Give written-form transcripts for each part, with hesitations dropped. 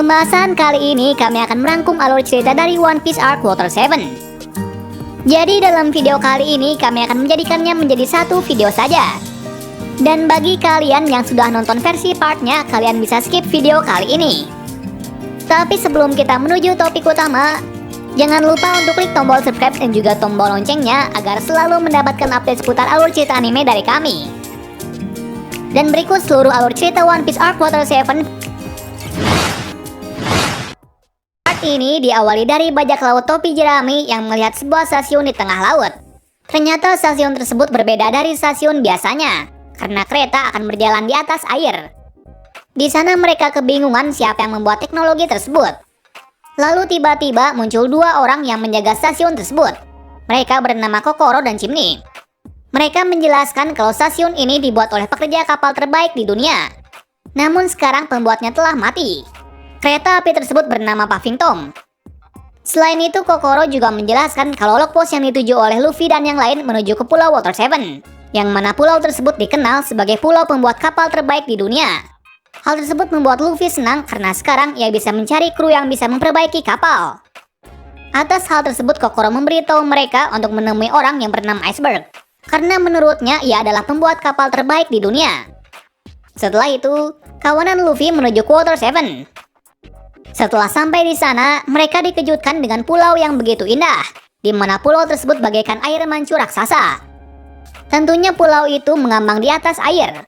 pembahasan kali ini kami akan merangkum alur cerita dari One Piece Arc Water 7. Jadi dalam video kali ini kami akan menjadikannya menjadi satu video saja. Dan bagi kalian yang sudah nonton versi partnya, kalian bisa skip video kali ini. Tapi sebelum kita menuju topik utama, jangan lupa untuk klik tombol subscribe dan juga tombol loncengnya agar selalu mendapatkan update seputar alur cerita anime dari kami. Dan berikut seluruh alur cerita One Piece Arc Water 7. Part ini diawali dari bajak laut topi jerami yang melihat sebuah stasiun di tengah laut. Ternyata stasiun tersebut berbeda dari stasiun biasanya, karena kereta akan berjalan di atas air. Di sana mereka kebingungan siapa yang membuat teknologi tersebut. Lalu tiba-tiba muncul dua orang yang menjaga stasiun tersebut. Mereka bernama Kokoro dan Chimney. Mereka menjelaskan kalau stasiun ini dibuat oleh pekerja kapal terbaik di dunia. Namun sekarang pembuatnya telah mati. Kereta api tersebut bernama Puffing Tom. Selain itu, Kokoro juga menjelaskan kalau log post yang dituju oleh Luffy dan yang lain menuju ke Pulau Water 7, yang mana pulau tersebut dikenal sebagai pulau pembuat kapal terbaik di dunia. Hal tersebut membuat Luffy senang karena sekarang ia bisa mencari kru yang bisa memperbaiki kapal. Atas hal tersebut, Kokoro memberitahu mereka untuk menemui orang yang bernama Iceberg, karena menurutnya ia adalah pembuat kapal terbaik di dunia. Setelah itu, kawanan Luffy menuju ke Water 7. Setelah sampai di sana, mereka dikejutkan dengan pulau yang begitu indah, di mana pulau tersebut bagaikan air mancur raksasa. Tentunya pulau itu mengambang di atas air.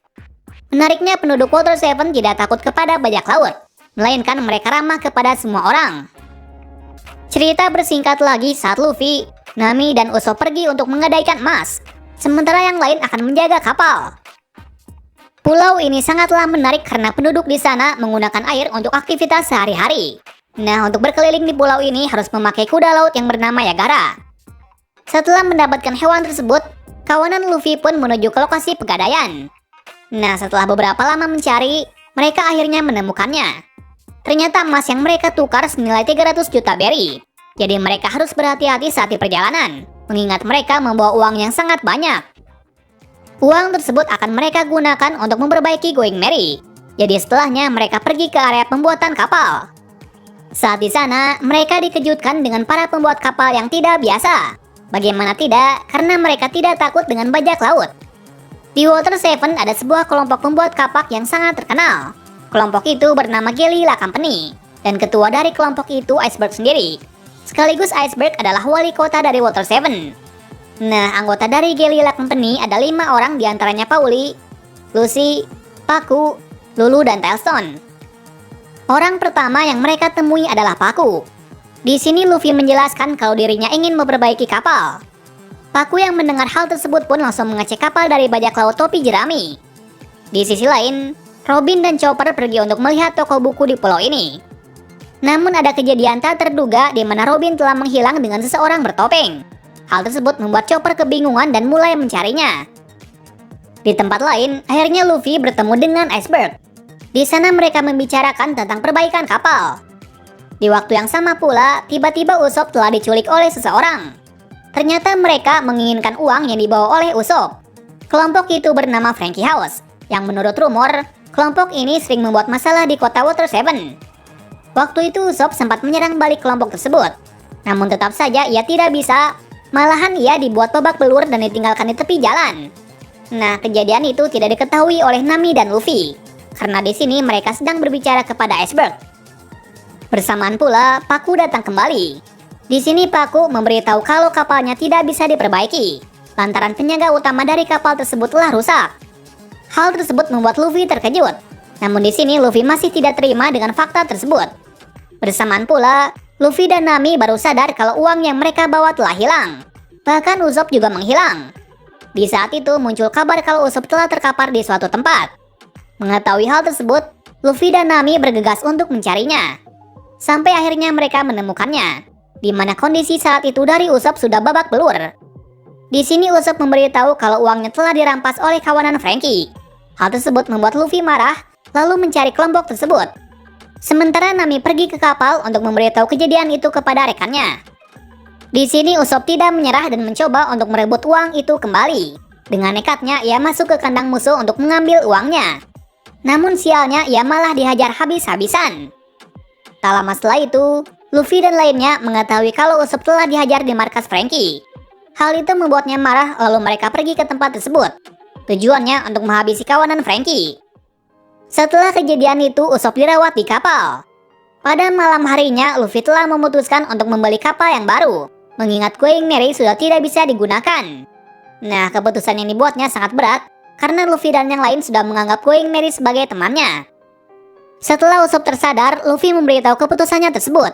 Menariknya, penduduk Water 7 tidak takut kepada bajak laut, melainkan mereka ramah kepada semua orang. Cerita bersingkat lagi saat Luffy, Nami, dan Usopp pergi untuk menggadaikan emas, sementara yang lain akan menjaga kapal. Pulau ini sangatlah menarik karena penduduk di sana menggunakan air untuk aktivitas sehari-hari. Nah, untuk berkeliling di pulau ini harus memakai kuda laut yang bernama Yagara. Setelah mendapatkan hewan tersebut, kawanan Luffy pun menuju ke lokasi pegadaian. Nah, setelah beberapa lama mencari, mereka akhirnya menemukannya. Ternyata emas yang mereka tukar senilai 300 juta berry. Jadi mereka harus berhati-hati saat di perjalanan, mengingat mereka membawa uang yang sangat banyak. Uang tersebut akan mereka gunakan untuk memperbaiki Going Merry. Jadi setelahnya mereka pergi ke area pembuatan kapal. Saat di sana, mereka dikejutkan dengan para pembuat kapal yang tidak biasa. Bagaimana tidak, karena mereka tidak takut dengan bajak laut. Di Water 7 ada sebuah kelompok pembuat kapak yang sangat terkenal. Kelompok itu bernama Gelila Company, dan ketua dari kelompok itu Iceberg sendiri. Sekaligus Iceberg adalah wali kota dari Water 7. Nah, anggota dari Gelila Company ada 5 orang, diantaranya Pauli, Lucy, Paku, Lulu, dan Tailstone. Orang pertama yang mereka temui adalah Paku. Di sini Luffy menjelaskan kalau dirinya ingin memperbaiki kapal. Paku yang mendengar hal tersebut pun langsung mengecek kapal dari bajak laut topi jerami. Di sisi lain, Robin dan Chopper pergi untuk melihat toko buku di pulau ini. Namun ada kejadian tak terduga di mana Robin telah menghilang dengan seseorang bertopeng. Hal tersebut membuat Chopper kebingungan dan mulai mencarinya. Di tempat lain, akhirnya Luffy bertemu dengan Iceberg. Di sana mereka membicarakan tentang perbaikan kapal. Di waktu yang sama pula, tiba-tiba Usopp telah diculik oleh seseorang. Ternyata mereka menginginkan uang yang dibawa oleh Usopp. Kelompok itu bernama Frankie House, yang menurut rumor, kelompok ini sering membuat masalah di kota Water 7. Waktu itu Usopp sempat menyerang balik kelompok tersebut. Namun tetap saja ia tidak bisa. Malahan ia dibuat babak belur dan ditinggalkan di tepi jalan. Nah, kejadian itu tidak diketahui oleh Nami dan Luffy, karena di sini mereka sedang berbicara kepada Iceberg. Bersamaan pula, Paku datang kembali. Di sini Paku memberitahu kalau kapalnya tidak bisa diperbaiki, lantaran penjaga utama dari kapal tersebut telah rusak. Hal tersebut membuat Luffy terkejut. Namun di sini Luffy masih tidak terima dengan fakta tersebut. Bersamaan pula, Luffy dan Nami baru sadar kalau uang yang mereka bawa telah hilang. Bahkan Usopp juga menghilang. Di saat itu muncul kabar kalau Usopp telah terkapar di suatu tempat. Mengetahui hal tersebut, Luffy dan Nami bergegas untuk mencarinya. Sampai akhirnya mereka menemukannya, di mana kondisi saat itu dari Usopp sudah babak belur. Di sini Usopp memberitahu kalau uangnya telah dirampas oleh kawanan Frankie. Hal tersebut membuat Luffy marah, lalu mencari kelompok tersebut. Sementara Nami pergi ke kapal untuk memberitahu kejadian itu kepada rekannya. Di sini Usopp tidak menyerah dan mencoba untuk merebut uang itu kembali. Dengan nekatnya ia masuk ke kandang musuh untuk mengambil uangnya. Namun sialnya ia malah dihajar habis-habisan. Tak lama setelah itu, Luffy dan lainnya mengetahui kalau Usopp telah dihajar di markas Franky. Hal itu membuatnya marah, lalu mereka pergi ke tempat tersebut. Tujuannya untuk menghabisi kawanan Franky. Setelah kejadian itu, Usopp dirawat di kapal. Pada malam harinya, Luffy telah memutuskan untuk membeli kapal yang baru, mengingat Going Merry sudah tidak bisa digunakan. Nah, keputusan yang dibuatnya sangat berat, karena Luffy dan yang lain sudah menganggap Going Merry sebagai temannya. Setelah Usopp tersadar, Luffy memberitahu keputusannya tersebut.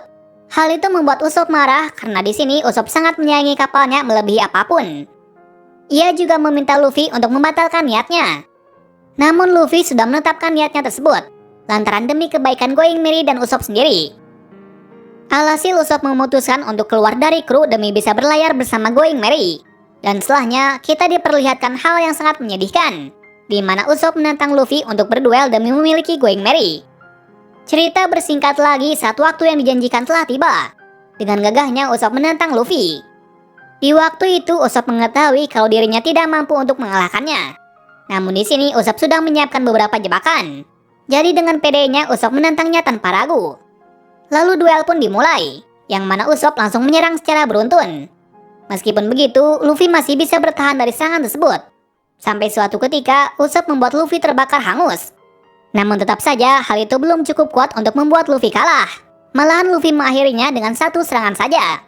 Hal itu membuat Usopp marah, karena di sini Usopp sangat menyayangi kapalnya melebihi apapun. Ia juga meminta Luffy untuk membatalkan niatnya. Namun Luffy sudah menetapkan niatnya tersebut, lantaran demi kebaikan Going Merry dan Usopp sendiri. Alhasil Usopp memutuskan untuk keluar dari kru demi bisa berlayar bersama Going Merry. Dan setelahnya, kita diperlihatkan hal yang sangat menyedihkan, di mana Usopp menantang Luffy untuk berduel demi memiliki Going Merry. Cerita bersingkat lagi saat waktu yang dijanjikan telah tiba. Dengan gagahnya Usopp menantang Luffy. Di waktu itu Usopp mengetahui kalau dirinya tidak mampu untuk mengalahkannya. Namun di sini Usopp sudah menyiapkan beberapa jebakan. Jadi dengan pedenya Usopp menantangnya tanpa ragu. Lalu duel pun dimulai, yang mana Usopp langsung menyerang secara beruntun. Meskipun begitu, Luffy masih bisa bertahan dari serangan tersebut. Sampai suatu ketika, Usopp membuat Luffy terbakar hangus. Namun tetap saja, hal itu belum cukup kuat untuk membuat Luffy kalah. Malahan Luffy mengakhirinya dengan satu serangan saja.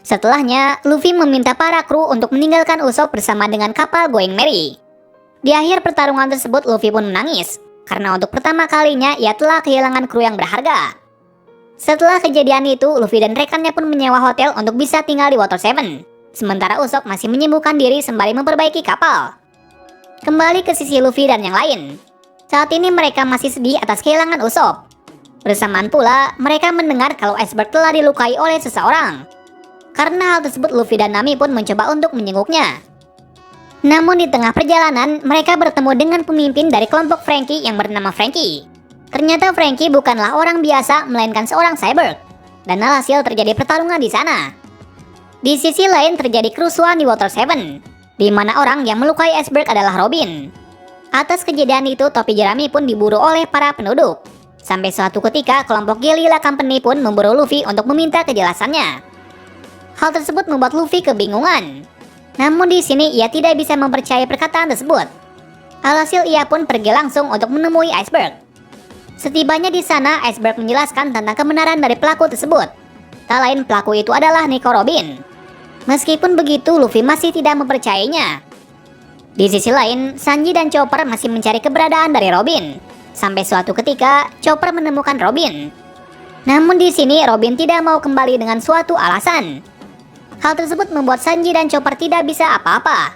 Setelahnya, Luffy meminta para kru untuk meninggalkan Usopp bersama dengan kapal Going Merry. Di akhir pertarungan tersebut, Luffy pun menangis, karena untuk pertama kalinya ia telah kehilangan kru yang berharga. Setelah kejadian itu, Luffy dan rekannya pun menyewa hotel untuk bisa tinggal di Water 7. Sementara Usopp masih menyembuhkan diri sembari memperbaiki kapal. Kembali ke sisi Luffy dan yang lain. Saat ini mereka masih sedih atas kehilangan Usopp. Bersamaan pula, mereka mendengar kalau Iceberg telah dilukai oleh seseorang. Karena hal tersebut, Luffy dan Nami pun mencoba untuk menjenguknya. Namun di tengah perjalanan, mereka bertemu dengan pemimpin dari kelompok Franky yang bernama Franky. Ternyata Franky bukanlah orang biasa, melainkan seorang cyborg. Dan alhasil terjadi pertarungan di sana. Di sisi lain terjadi kerusuhan di Water 7, di mana orang yang melukai Iceberg adalah Robin. Atas kejadian itu, topi jerami pun diburu oleh para penduduk. Sampai suatu ketika, kelompok Guerrilla Company pun memburu Luffy untuk meminta kejelasannya. Hal tersebut membuat Luffy kebingungan. Namun di sini ia tidak bisa mempercayai perkataan tersebut. Alhasil ia pun pergi langsung untuk menemui Iceberg. Setibanya di sana, Iceberg menjelaskan tentang kebenaran dari pelaku tersebut. Tak lain pelaku itu adalah Nico Robin. Meskipun begitu, Luffy masih tidak mempercayainya. Di sisi lain, Sanji dan Chopper masih mencari keberadaan dari Robin. Sampai suatu ketika, Chopper menemukan Robin. Namun di sini Robin tidak mau kembali dengan suatu alasan. Hal tersebut membuat Sanji dan Chopper tidak bisa apa-apa.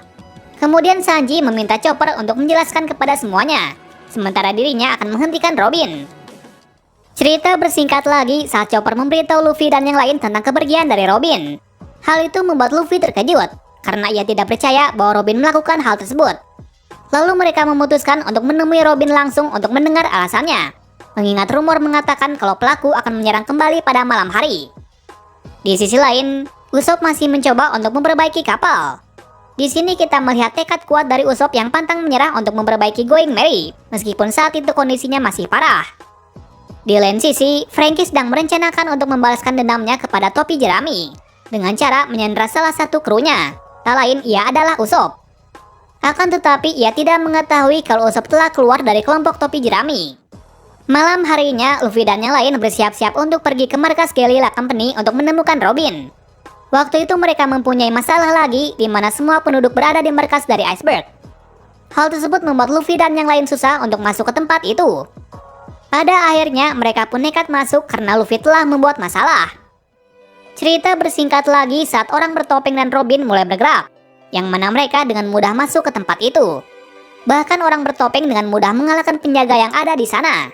Kemudian Sanji meminta Chopper untuk menjelaskan kepada semuanya, sementara dirinya akan menghentikan Robin. Cerita bersingkat lagi saat Chopper memberitahu Luffy dan yang lain tentang kepergian dari Robin. Hal itu membuat Luffy terkejut, karena ia tidak percaya bahwa Robin melakukan hal tersebut. Lalu mereka memutuskan untuk menemui Robin langsung untuk mendengar alasannya, mengingat rumor mengatakan kalau pelaku akan menyerang kembali pada malam hari. Di sisi lain, Usopp masih mencoba untuk memperbaiki kapal. Di sini kita melihat tekad kuat dari Usopp yang pantang menyerah untuk memperbaiki Going Merry, meskipun saat itu kondisinya masih parah. Di lain sisi, Franky sedang merencanakan untuk membalaskan dendamnya kepada topi jerami, dengan cara menyandra salah satu krunya. Tak lain ia adalah Usopp. Akan tetapi ia tidak mengetahui kalau Usopp telah keluar dari kelompok topi jerami. Malam harinya, Luffy dan yang lain bersiap-siap untuk pergi ke markas Guerrilla Company untuk menemukan Robin. Waktu itu mereka mempunyai masalah lagi, di mana semua penduduk berada di markas dari Iceberg. Hal tersebut membuat Luffy dan yang lain susah untuk masuk ke tempat itu. Pada akhirnya, mereka pun nekat masuk karena Luffy telah membuat masalah. Cerita bersingkat lagi saat orang bertopeng dan Robin mulai bergerak, yang mana mereka dengan mudah masuk ke tempat itu. Bahkan orang bertopeng dengan mudah mengalahkan penjaga yang ada di sana.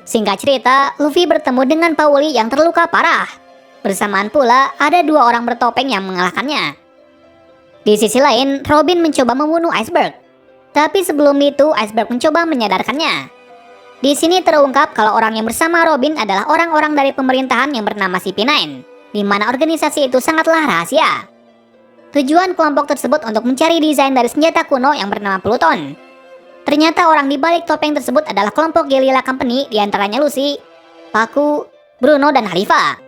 Singkat cerita, Luffy bertemu dengan Pauli yang terluka parah. Bersamaan pula, ada dua orang bertopeng yang mengalahkannya. Di sisi lain, Robin mencoba membunuh Iceberg. Tapi sebelum itu, Iceberg mencoba menyadarkannya. Di sini terungkap kalau orang yang bersama Robin adalah orang-orang dari pemerintahan yang bernama CP9, di mana organisasi itu sangatlah rahasia. Tujuan kelompok tersebut untuk mencari desain dari senjata kuno yang bernama Pluton. Ternyata orang di balik topeng tersebut adalah kelompok Guerrilla Company, diantaranya Lucy, Paku, Bruno, dan Halifa.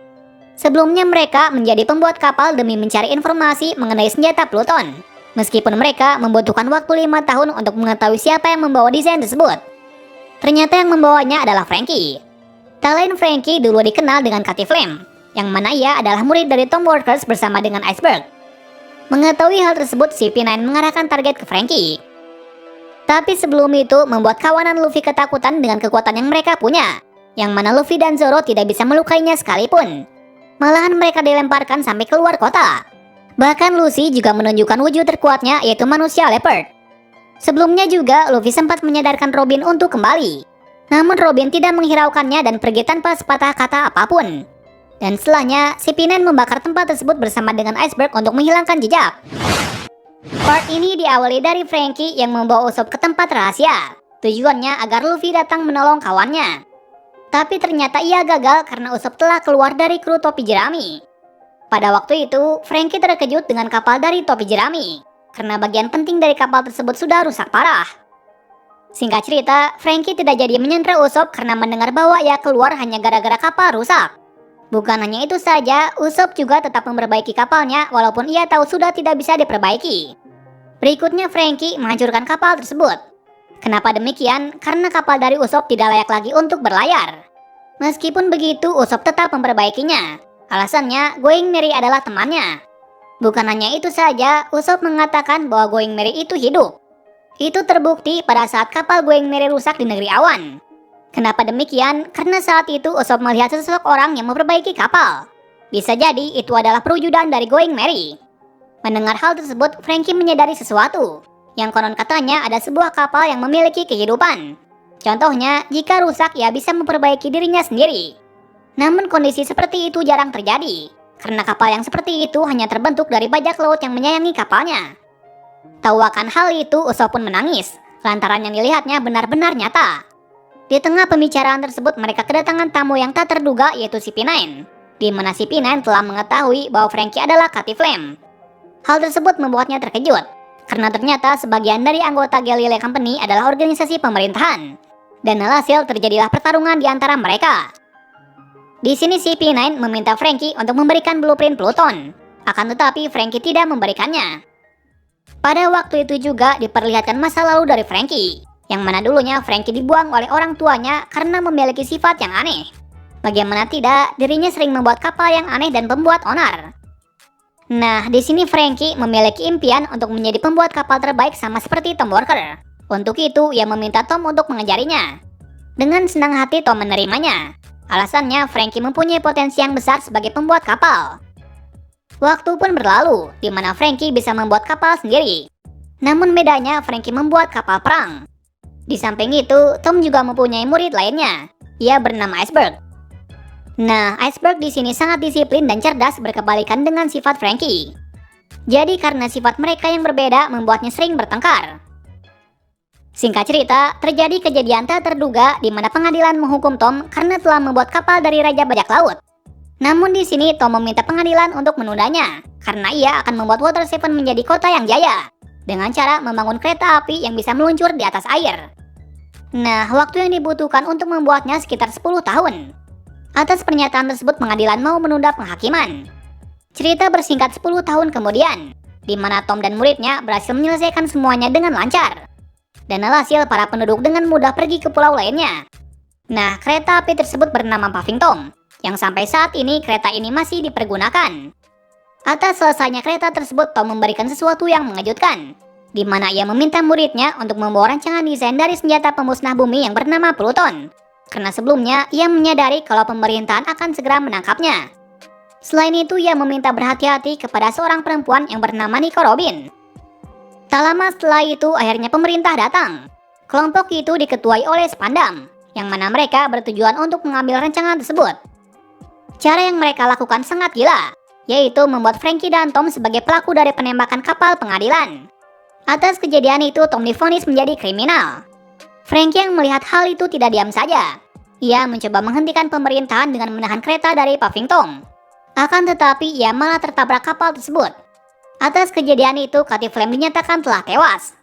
Sebelumnya mereka menjadi pembuat kapal demi mencari informasi mengenai senjata Pluton. Meskipun mereka membutuhkan waktu 5 tahun untuk mengetahui siapa yang membawa desain tersebut. Ternyata yang membawanya adalah Franky. Tak lain Franky dulu dikenal dengan Katy Flame, yang mana ia adalah murid dari Tom Walkers bersama dengan Iceberg. Mengetahui hal tersebut, CP9 mengarahkan target ke Franky. Tapi sebelum itu membuat kawanan Luffy ketakutan dengan kekuatan yang mereka punya, yang mana Luffy dan Zoro tidak bisa melukainya sekalipun. Malahan mereka dilemparkan sampai keluar kota. Bahkan Lucy juga menunjukkan wujud terkuatnya, yaitu manusia leopard. Sebelumnya juga Luffy sempat menyadarkan Robin untuk kembali. Namun Robin tidak menghiraukannya dan pergi tanpa sepatah kata apapun. Dan setelahnya, CP9 membakar tempat tersebut bersama dengan Iceberg untuk menghilangkan jejak. Part ini diawali dari Franky yang membawa Usopp ke tempat rahasia. Tujuannya agar Luffy datang menolong kawannya. Tapi ternyata ia gagal karena Usopp telah keluar dari kru topi jerami. Pada waktu itu, Franky terkejut dengan kapal dari topi jerami, karena bagian penting dari kapal tersebut sudah rusak parah. Singkat cerita, Franky tidak jadi menyandra Usopp karena mendengar bahwa ia keluar hanya gara-gara kapal rusak. Bukan hanya itu saja, Usopp juga tetap memperbaiki kapalnya walaupun ia tahu sudah tidak bisa diperbaiki. Berikutnya Franky menghancurkan kapal tersebut. Kenapa demikian? Karena kapal dari Usopp tidak layak lagi untuk berlayar. Meskipun begitu, Usopp tetap memperbaikinya. Alasannya, Going Merry adalah temannya. Bukan hanya itu saja, Usopp mengatakan bahwa Going Merry itu hidup. Itu terbukti pada saat kapal Going Merry rusak di negeri awan. Kenapa demikian? Karena saat itu Usopp melihat sesosok orang yang memperbaiki kapal. Bisa jadi itu adalah perwujudan dari Going Merry. Mendengar hal tersebut, Franky menyadari sesuatu. Yang konon katanya ada sebuah kapal yang memiliki kehidupan. Contohnya, jika rusak ia bisa memperbaiki dirinya sendiri. Namun kondisi seperti itu jarang terjadi, karena kapal yang seperti itu hanya terbentuk dari bajak laut yang menyayangi kapalnya. Tahu akan hal itu, Usopp pun menangis, lantaran yang dilihatnya benar-benar nyata. Di tengah pembicaraan tersebut mereka kedatangan tamu yang tak terduga, yaitu CP9, di mana CP9 telah mengetahui bahwa Franky adalah Katy Flame. Hal tersebut membuatnya terkejut, karena ternyata sebagian dari anggota Galileo Company adalah organisasi pemerintahan. Dan alhasil terjadilah pertarungan di antara mereka. Di sini CP9 meminta Franky untuk memberikan blueprint Pluton. Akan tetapi Franky tidak memberikannya. Pada waktu itu juga diperlihatkan masa lalu dari Franky, yang mana dulunya Franky dibuang oleh orang tuanya karena memiliki sifat yang aneh. Bagaimana tidak, dirinya sering membuat kapal yang aneh dan pembuat onar. Nah, di sini Franky memiliki impian untuk menjadi pembuat kapal terbaik sama seperti Tom Walker. Untuk itu, ia meminta Tom untuk mengajarinya. Dengan senang hati Tom menerimanya. Alasannya, Franky mempunyai potensi yang besar sebagai pembuat kapal. Waktu pun berlalu, di mana Franky bisa membuat kapal sendiri. Namun bedanya, Franky membuat kapal perang. Di samping itu, Tom juga mempunyai murid lainnya. Ia bernama Iceberg. Nah, Iceberg di sini sangat disiplin dan cerdas berkebalikan dengan sifat Franky. Jadi karena sifat mereka yang berbeda membuatnya sering bertengkar. Singkat cerita, terjadi kejadian tak terduga di mana pengadilan menghukum Tom karena telah membuat kapal dari Raja Bajak Laut. Namun di sini Tom meminta pengadilan untuk menundanya karena ia akan membuat Water Seven menjadi kota yang jaya dengan cara membangun kereta api yang bisa meluncur di atas air. Nah, waktu yang dibutuhkan untuk membuatnya sekitar 10 tahun. Atas pernyataan tersebut pengadilan mau menunda penghakiman. Cerita bersingkat 10 tahun kemudian, di mana Tom dan muridnya berhasil menyelesaikan semuanya dengan lancar. Dan alhasil para penduduk dengan mudah pergi ke pulau lainnya. Nah, kereta api tersebut bernama Puffing Tom, yang sampai saat ini kereta ini masih dipergunakan. Atas selesainya kereta tersebut, Tom memberikan sesuatu yang mengejutkan, di mana ia meminta muridnya untuk membawa rancangan desain dari senjata pemusnah bumi yang bernama Pluton. Karena sebelumnya ia menyadari kalau pemerintahan akan segera menangkapnya. Selain itu, ia meminta berhati-hati kepada seorang perempuan yang bernama Nico Robin. Tak lama setelah itu, akhirnya pemerintah datang. Kelompok itu diketuai oleh Spandam, yang mana mereka bertujuan untuk mengambil rancangan tersebut. Cara yang mereka lakukan sangat gila, yaitu membuat Franky dan Tom sebagai pelaku dari penembakan kapal pengadilan. Atas kejadian itu, Tom divonis menjadi kriminal. Franky yang melihat hal itu tidak diam saja. Ia mencoba menghentikan pemerintahan dengan menahan kereta dari Puffing Tom. Akan tetapi, ia malah tertabrak kapal tersebut. Atas kejadian itu, Katy Flame dinyatakan telah tewas.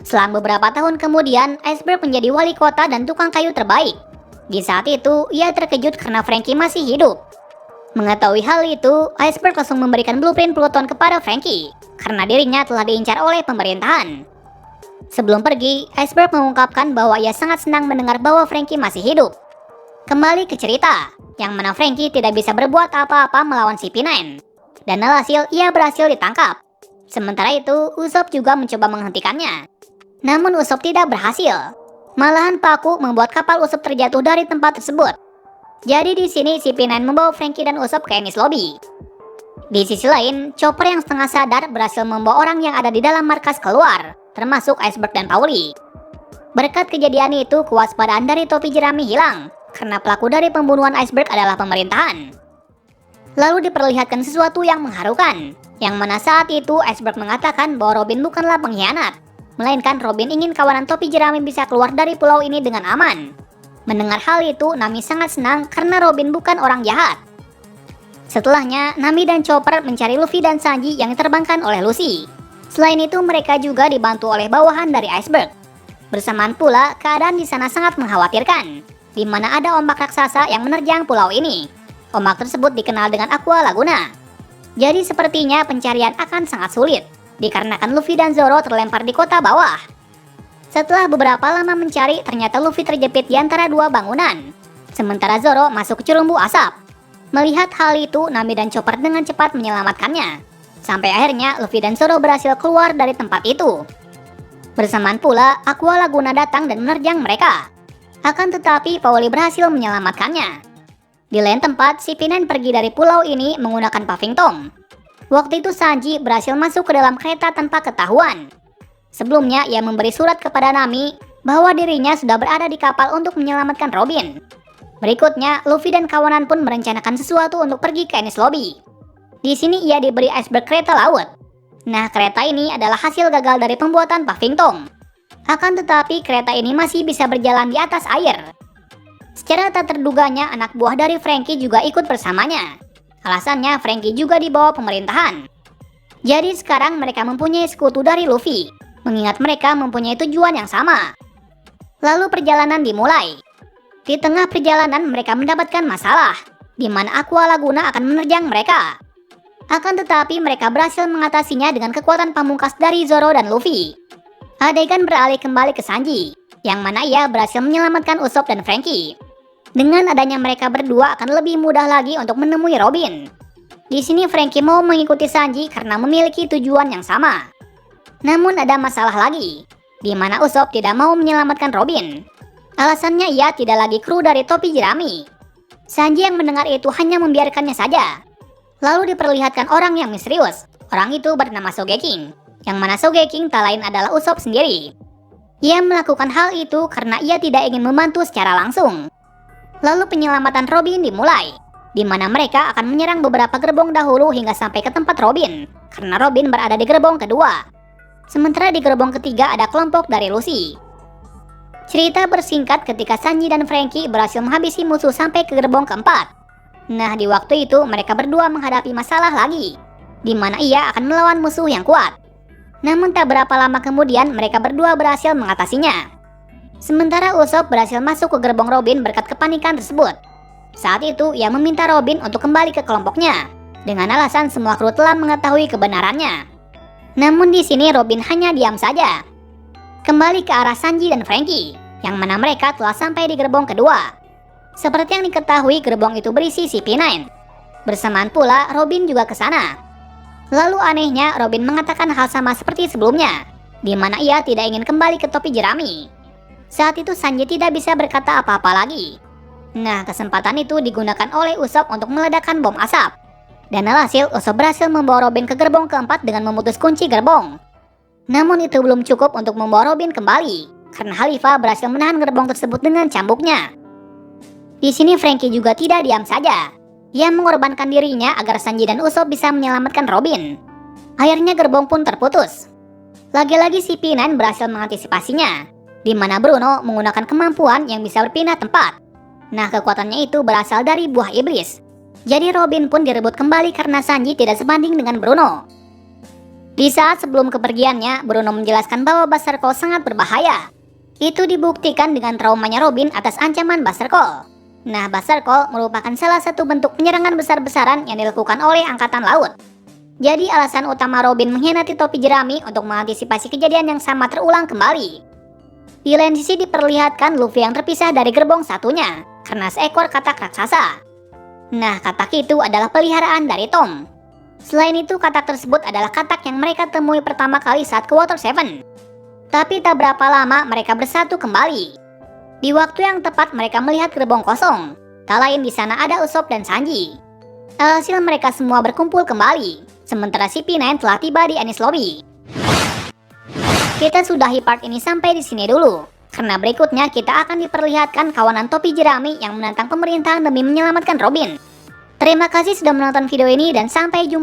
Selang beberapa tahun kemudian, Iceberg menjadi wali kota dan tukang kayu terbaik. Di saat itu, ia terkejut karena Frankie masih hidup. Mengetahui hal itu, Iceberg langsung memberikan blueprint Pluton kepada Frankie, karena dirinya telah diincar oleh pemerintahan. Sebelum pergi, Iceberg mengungkapkan bahwa ia sangat senang mendengar bahwa Frankie masih hidup. Kembali ke cerita, yang mana Frankie tidak bisa berbuat apa-apa melawan si P9. Dan alhasil ia berhasil ditangkap. Sementara itu, Usopp juga mencoba menghentikannya. Namun Usopp tidak berhasil. Malahan Paku membuat kapal Usopp terjatuh dari tempat tersebut. Jadi di sini si P9 membawa Frankie dan Usopp ke Enies Lobby. Di sisi lain, Chopper yang setengah sadar berhasil membawa orang yang ada di dalam markas keluar, termasuk Iceberg dan Pauli. Berkat kejadian itu, kewaspadaan dari topi jerami hilang, karena pelaku dari pembunuhan Iceberg adalah pemerintahan. Lalu diperlihatkan sesuatu yang mengharukan, yang mana saat itu Iceberg mengatakan bahwa Robin bukanlah pengkhianat, melainkan Robin ingin kawanan topi jerami bisa keluar dari pulau ini dengan aman. Mendengar hal itu, Nami sangat senang karena Robin bukan orang jahat. Setelahnya, Nami dan Chopper mencari Luffy dan Sanji yang diterbangkan oleh Lucy. Selain itu, mereka juga dibantu oleh bawahan dari Iceberg. Bersamaan pula, keadaan di sana sangat mengkhawatirkan, di mana ada ombak raksasa yang menerjang pulau ini. Ombak tersebut dikenal dengan Aqua Laguna. Jadi sepertinya pencarian akan sangat sulit, dikarenakan Luffy dan Zoro terlempar di kota bawah. Setelah beberapa lama mencari, ternyata Luffy terjepit di antara dua bangunan, sementara Zoro masuk ke curumbu asap. Melihat hal itu, Nami dan Chopper dengan cepat menyelamatkannya. Sampai akhirnya Luffy dan Zoro berhasil keluar dari tempat itu. Bersamaan pula, Aqua Laguna datang dan menerjang mereka. Akan tetapi, Pauli berhasil menyelamatkannya. Di lain tempat, si P9 pergi dari pulau ini menggunakan Puffing Tom. Waktu itu Sanji berhasil masuk ke dalam kereta tanpa ketahuan. Sebelumnya, ia memberi surat kepada Nami bahwa dirinya sudah berada di kapal untuk menyelamatkan Robin. Berikutnya, Luffy dan kawanan pun merencanakan sesuatu untuk pergi ke Enies Lobby. Di sini ia diberi Iceberg kereta laut. Nah, kereta ini adalah hasil gagal dari pembuatan Puffing Tom. Akan tetapi, kereta ini masih bisa berjalan di atas air. Secara tak terduganya, anak buah dari Frankie juga ikut bersamanya. Alasannya, Frankie juga dibawa pemerintahan. Jadi sekarang mereka mempunyai sekutu dari Luffy, mengingat mereka mempunyai tujuan yang sama. Lalu perjalanan dimulai. Di tengah perjalanan mereka mendapatkan masalah, di mana Aqua Laguna akan menerjang mereka. Akan tetapi mereka berhasil mengatasinya dengan kekuatan pamungkas dari Zoro dan Luffy. Adegan beralih kembali ke Sanji, yang mana ia berhasil menyelamatkan Usopp dan Frankie. Dengan adanya mereka berdua akan lebih mudah lagi untuk menemui Robin. Di sini Frankie mau mengikuti Sanji karena memiliki tujuan yang sama. Namun ada masalah lagi, di mana Usopp tidak mau menyelamatkan Robin. Alasannya ia tidak lagi kru dari topi jerami. Sanji yang mendengar itu hanya membiarkannya saja. Lalu diperlihatkan orang yang misterius. Orang itu bernama Sogeking, yang mana Sogeking tak lain adalah Usopp sendiri. Ia melakukan hal itu karena ia tidak ingin membantu secara langsung. Lalu penyelamatan Robin dimulai, di mana mereka akan menyerang beberapa gerbong dahulu hingga sampai ke tempat Robin, karena Robin berada di gerbong kedua. Sementara di gerbong ketiga ada kelompok dari Lucy. Cerita bersingkat ketika Sanji dan Frankie berhasil menghabisi musuh sampai ke gerbong keempat. Nah, di waktu itu mereka berdua menghadapi masalah lagi, di mana ia akan melawan musuh yang kuat. Namun tak berapa lama kemudian mereka berdua berhasil mengatasinya. Sementara Usopp berhasil masuk ke gerbong Robin berkat kepanikan tersebut. Saat itu ia meminta Robin untuk kembali ke kelompoknya, dengan alasan semua kru telah mengetahui kebenarannya. Namun di sini Robin hanya diam saja. Kembali ke arah Sanji dan Frankie, yang mana mereka telah sampai di gerbong kedua. Seperti yang diketahui, gerbong itu berisi si P9. Bersamaan pula Robin juga ke sana. Lalu anehnya Robin mengatakan hal sama seperti sebelumnya, di mana ia tidak ingin kembali ke topi jerami. Saat itu Sanji tidak bisa berkata apa-apa lagi. Nah, kesempatan itu digunakan oleh Usopp untuk meledakkan bom asap. Dan alhasil Usopp berhasil membawa Robin ke gerbong keempat dengan memutus kunci gerbong. Namun itu belum cukup untuk membawa Robin kembali, karena Halifa berhasil menahan gerbong tersebut dengan cambuknya. Di sini Frankie juga tidak diam saja. Ia mengorbankan dirinya agar Sanji dan Usopp bisa menyelamatkan Robin. Akhirnya gerbong pun terputus. Lagi-lagi si P9 berhasil mengantisipasinya, di mana Bruno menggunakan kemampuan yang bisa berpindah tempat. Nah, kekuatannya itu berasal dari buah iblis. Jadi Robin pun direbut kembali karena Sanji tidak sebanding dengan Bruno. Di saat sebelum kepergiannya, Bruno menjelaskan bahwa Basarko sangat berbahaya. Itu dibuktikan dengan traumanya Robin atas ancaman Buster Call. Nah, Buster Call merupakan salah satu bentuk penyerangan besar-besaran yang dilakukan oleh Angkatan Laut. Jadi alasan utama Robin mengkhianati topi jerami untuk mengantisipasi kejadian yang sama terulang kembali. Di lain sisi diperlihatkan Luffy yang terpisah dari gerbong satunya karena seekor katak raksasa. Nah, katak itu adalah peliharaan dari Tom. Selain itu, katak tersebut adalah katak yang mereka temui pertama kali saat ke Water 7. Tapi tak berapa lama mereka bersatu kembali. Di waktu yang tepat mereka melihat gerbong kosong. Tak lain di sana ada Usopp dan Sanji. Alhasil mereka semua berkumpul kembali. Sementara CP9 telah tiba di Enies Lobby. Kita sudahi part ini sampai di sini dulu. Karena berikutnya kita akan diperlihatkan kawanan topi jerami yang menantang pemerintahan demi menyelamatkan Robin. Terima kasih sudah menonton video ini dan sampai jumpa.